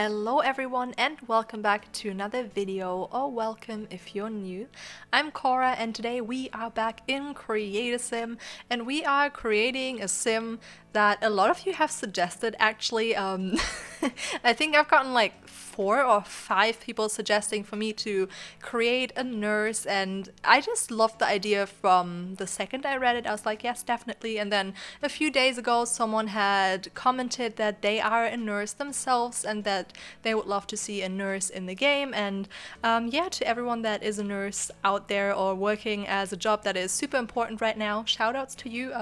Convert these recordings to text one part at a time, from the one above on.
Hello everyone and welcome back to another video, or welcome if you're new. I'm Cora and today we are back in Create a Sim and we are creating a sim that a lot of you have suggested actually. I think I've gotten like 4 or 5 people suggesting for me to create a nurse, and I just loved the idea from the second I read it. I was like, yes, definitely. And then a few days ago someone had commented that they are a nurse themselves and that they would love to see a nurse in the game. And yeah, to everyone that is a nurse out there or working as a job that is super important right now, shout outs to you.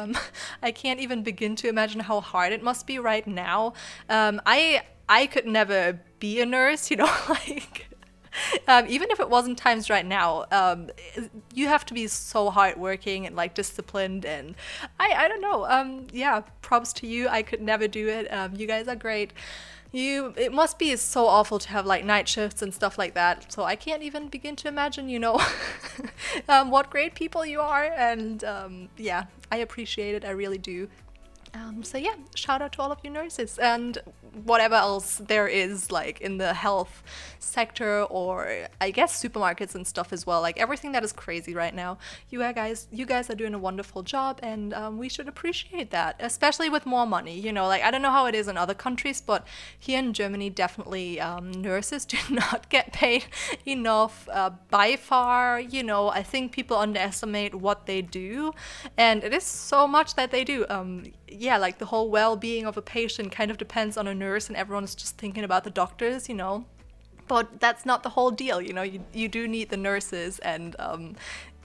I can't even begin to imagine how hard it must be right now. I could never be a nurse, you know, like even if it wasn't times right now, you have to be so hardworking and like disciplined, and I don't know. Yeah, props to you. I could never do it. You guys are great. It must be so awful to have like night shifts and stuff like that. So I can't even begin to imagine, you know, what great people you are. And yeah, I appreciate it. I really do. So yeah, shout out to all of you nurses and whatever else there is like in the health sector, or I guess supermarkets and stuff as well. Like everything that is crazy right now. You guys are doing a wonderful job, and we should appreciate that, especially with more money. You know, like I don't know how it is in other countries, but here in Germany, definitely nurses do not get paid enough by far. You know, I think people underestimate what they do, and it is so much that they do. Yeah, like the whole well-being of a patient kind of depends on a nurse, and everyone's just thinking about the doctors, you know. But that's not the whole deal, you know. You do need the nurses, and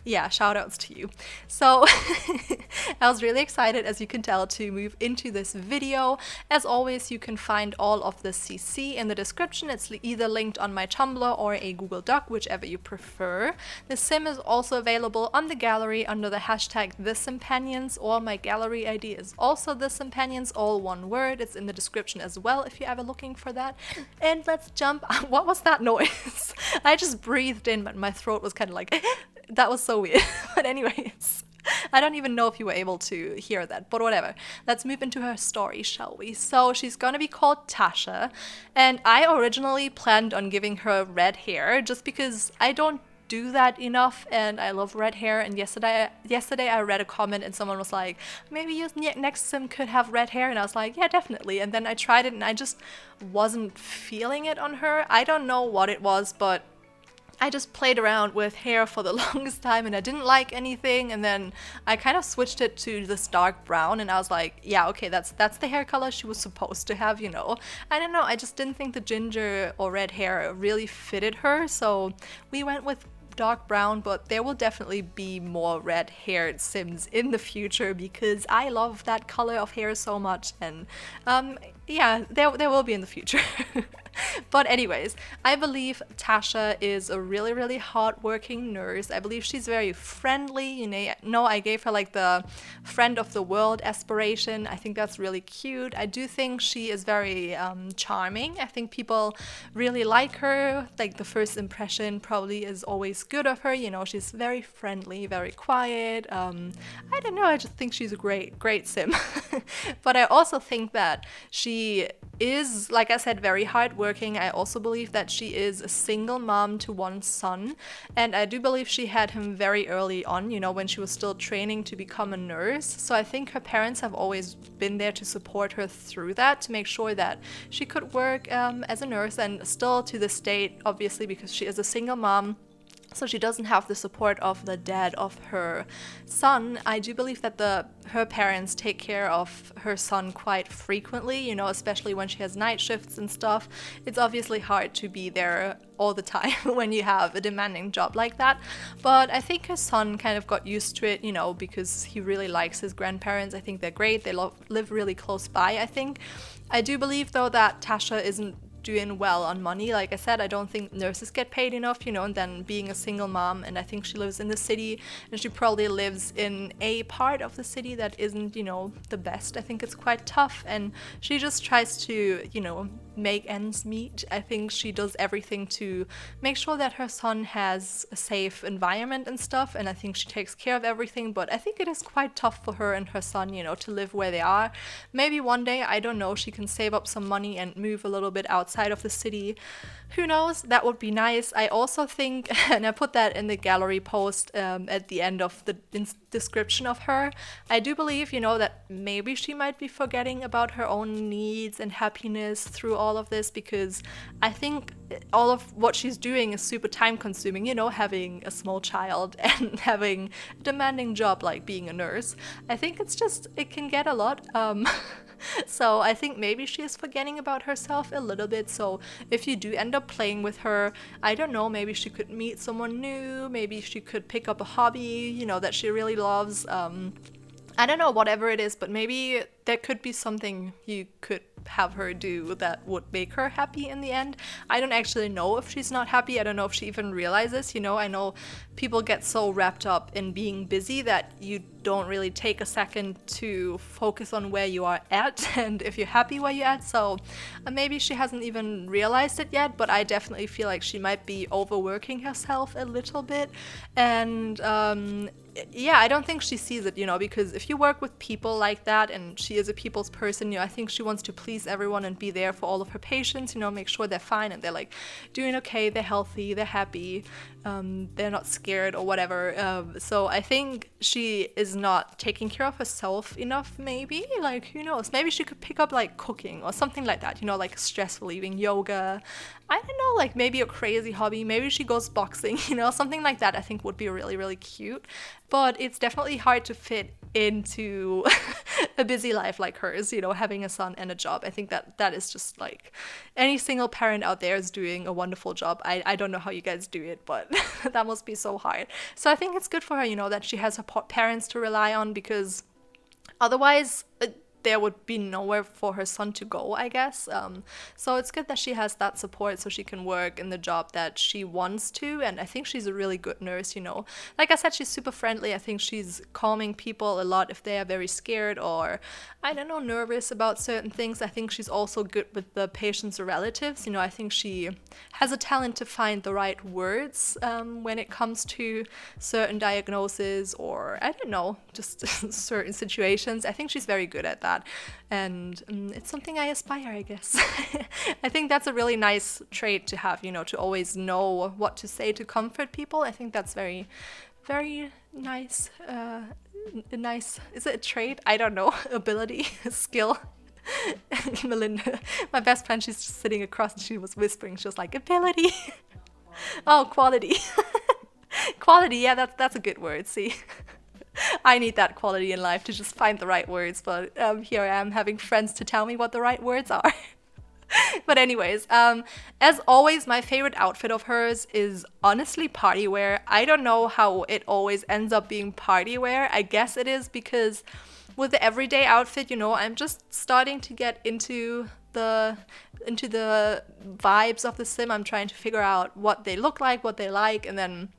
yeah, shout outs to you. So I was really excited, as you can tell, to move into this video. As always, you can find all of the CC in the description. It's either linked on my Tumblr or a Google Doc, whichever you prefer. The sim is also available on the gallery under the hashtag TheSimPanions, or my gallery ID is also TheSimPanions, all one word. It's in the description as well if you're ever looking for that. And let's jump. What was that noise? I just breathed in, but my throat was kind of like that was so weird. But anyways, I don't even know if you were able to hear that, but whatever. Let's move into her story, shall we? So she's gonna be called Tasha, and I originally planned on giving her red hair just because I don't do that enough, and I love red hair. And yesterday I read a comment and someone was like, maybe your next sim could have red hair, and I was like, yeah, definitely. And then I tried it and I just wasn't feeling it on her. I don't know what it was, but I just played around with hair for the longest time and I didn't like anything, and then I kind of switched it to this dark brown, and I was like, yeah, okay, that's the hair color she was supposed to have, you know. I don't know, I just didn't think the ginger or red hair really fitted her, so we went with dark brown. But there will definitely be more red haired sims in the future because I love that color of hair so much, and yeah, there will be in the future. But anyways, I believe Tasha is a really, really hardworking nurse. I believe she's very friendly. You know, I gave her like the friend of the world aspiration. I think that's really cute. I do think she is very charming. I think people really like her. Like the first impression probably is always good of her. You know, she's very friendly, very quiet. I don't know, I just think she's a great sim. But I also think that she is, like I said, very hardworking. I also believe that she is a single mom to one son, and I do believe she had him very early on, you know, when she was still training to become a nurse. So I think her parents have always been there to support her through that, to make sure that she could work as a nurse, and still to this date, obviously, because she is a single mom, so she doesn't have the support of the dad of her son. I do believe that her parents take care of her son quite frequently, you know, especially when she has night shifts and stuff. It's obviously hard to be there all the time when you have a demanding job like that. But I think her son kind of got used to it, you know, because he really likes his grandparents. I think they're great. They live really close by, I think. I do believe, though, that Tasha isn't doing well on money. Like I said, I don't think nurses get paid enough, you know, and then being a single mom, and I think she lives in the city, and she probably lives in a part of the city that isn't, you know, the best. I think it's quite tough, and she just tries to, you know, make ends meet. I think she does everything to make sure that her son has a safe environment and stuff, and I think she takes care of everything, but I think it is quite tough for her and her son, you know, to live where they are. Maybe one day, I don't know, she can save up some money and move a little bit outside of the city. Who knows? That would be nice. I also think, and I put that in the gallery post at the end of the description of her, I do believe, you know, that maybe she might be forgetting about her own needs and happiness through all of this, because I think all of what she's doing is super time consuming, you know, having a small child and having a demanding job like being a nurse. I think it's just, it can get a lot. So I think maybe she is forgetting about herself a little bit. So if you do end up playing with her, I don't know, maybe she could meet someone new, maybe she could pick up a hobby, you know, that she really loves. I don't know, whatever it is, but maybe there could be something you could have her do that would make her happy in the end. I don't actually know if she's not happy. I don't know if she even realizes, you know, I know people get so wrapped up in being busy that you don't really take a second to focus on where you are at and if you're happy where you're at. So maybe she hasn't even realized it yet, but I definitely feel like she might be overworking herself a little bit. And yeah, I don't think she sees it, you know, because if you work with people like that and she is a people's person, you know, I think she wants to please everyone and be there for all of her patients, you know, make sure they're fine and they're like doing okay, they're healthy, they're happy, they're not scared or whatever. So I think she is not taking care of herself enough, maybe, like, who knows, maybe she could pick up like cooking or something like that, you know, like stress relieving, yoga, I don't know, like maybe a crazy hobby, maybe she goes boxing, you know, something like that I think would be really, really cute. But it's definitely hard to fit into a busy life like hers, you know, having a son and a job. I think that is just like any single parent out there is doing a wonderful job. I don't know how you guys do it, but that must be so hard. So I think it's good for her, you know, that she has her parents to rely on, because otherwise there would be nowhere for her son to go, I guess. So it's good that she has that support so she can work in the job that she wants to. And I think she's a really good nurse, you know. Like I said, she's super friendly. I think she's calming people a lot if they are very scared or, I don't know, nervous about certain things. I think she's also good with the patient's relatives. You know, I think she has a talent to find the right words when it comes to certain diagnoses or, I don't know, just certain situations. I think she's very good at that. And it's something I aspire, I guess. I think that's a really nice trait to have, you know, to always know what to say to comfort people. I think that's very, very nice. Nice, is it a trait? I don't know. Ability, skill. Melinda, my best friend, she's just sitting across and she was whispering. She was like, ability. Oh, quality. Quality, yeah, that's a good word, see. I need that quality in life to just find the right words, but here I am having friends to tell me what the right words are. But anyways, as always, my favorite outfit of hers is honestly party wear. I don't know how it always ends up being party wear. I guess it is because with the everyday outfit, you know, I'm just starting to get into the vibes of the sim. I'm trying to figure out what they look like, what they like, and then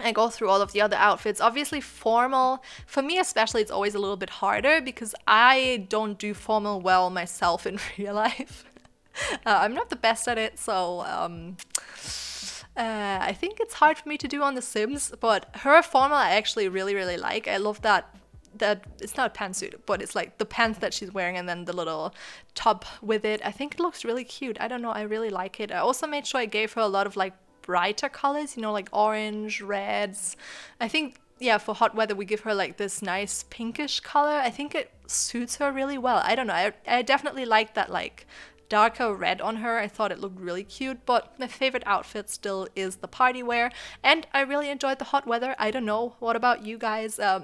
I go through all of the other outfits. Obviously formal, for me especially, it's always a little bit harder because I don't do formal well myself in real life. I'm not the best at it, so I think it's hard for me to do on The Sims, but her formal I actually really, really like. I love that it's not a pantsuit, but it's like the pants that she's wearing and then the little top with it. I think it looks really cute. I don't know, I really like it. I also made sure I gave her a lot of like brighter colors, you know, like orange, reds. I think, yeah, for hot weather we give her like this nice pinkish color. I think it suits her really well. I don't know, I definitely like that like darker red on her. I thought it looked really cute, but my favorite outfit still is the party wear, and I really enjoyed the hot weather. I don't know, what about you guys? A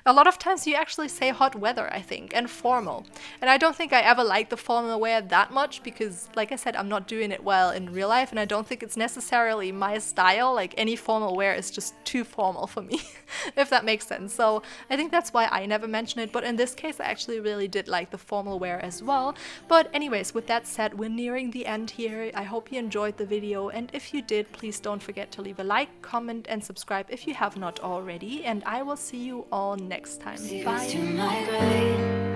lot of times you actually say hot weather, I think, and formal, and I don't think I ever liked the formal wear that much because, like I said, I'm not doing it well in real life, and I don't think it's necessarily my style. Like, any formal wear is just too formal for me, if that makes sense. So I think that's why I never mention it, but in this case I actually really did like the formal wear as well. But anyways, with that said, we're nearing the end here. I hope you enjoyed the video, and if you did, please don't forget to leave a like, comment, and subscribe if you have not already, and I will see you all next time. Bye!